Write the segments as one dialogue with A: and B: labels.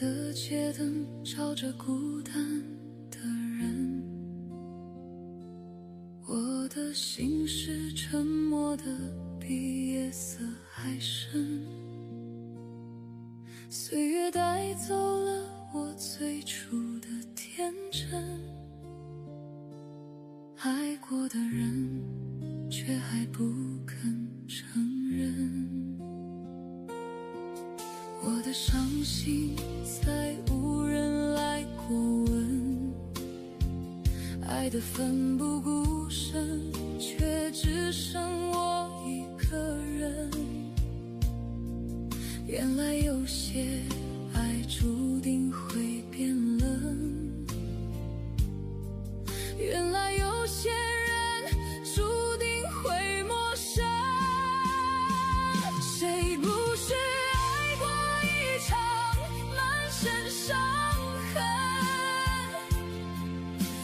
A: 的街灯照着孤单的人，我的心是沉默的，比夜色还深。岁月带走了我最初的天真，爱过的人却还不肯承认。我的伤心再无人来过问，爱得奋不顾身，却只剩我一个人。原来有些爱注定会变冷，原来有些人注定会陌生。谁不是爱过一场满身伤痕，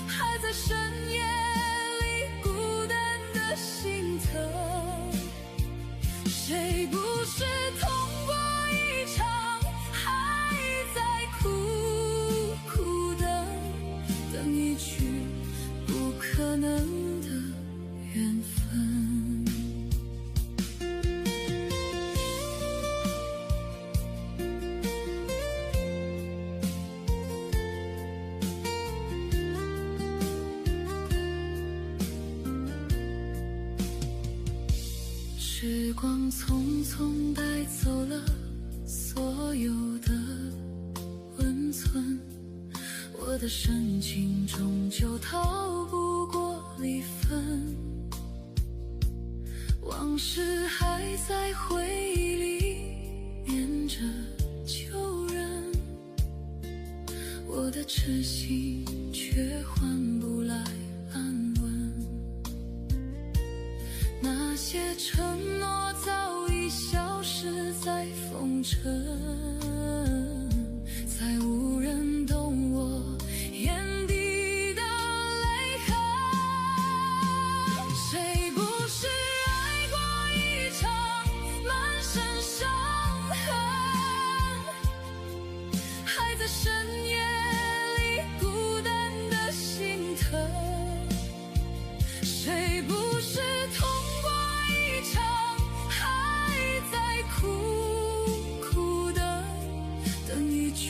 A: 还在深夜里孤单的心疼？谁不是痛过一场还在苦苦等一句不可能的缘分？时光匆匆带走了所有的温存，我的深情终究逃不过离分，往事还在回忆里念着旧人，我的痴心却换不来安稳。那些承诺早已消失在风尘，再无人懂我眼底的泪痕。谁不是爱过一场满身伤痕，还在深夜里孤单的心疼？谁不是痛过一场还在苦苦等一句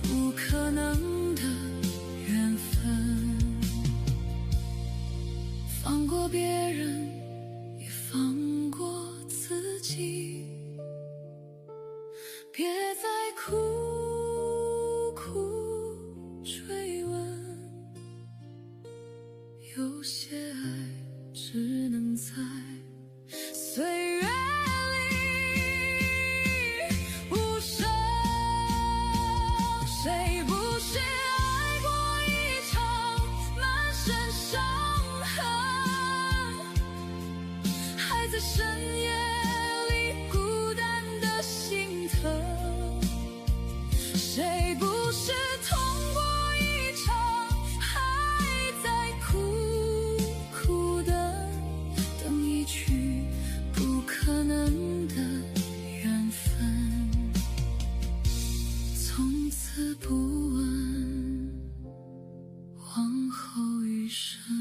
A: 不可能的缘分？放过别人也放过自己，别再苦苦追问，有些爱只能在岁月里无声。谁不是爱过一场满身伤痕，还在深夜里孤单的心疼？谁不是痛过一场还在苦苦等一句不可能的缘分？从此不问往后余生。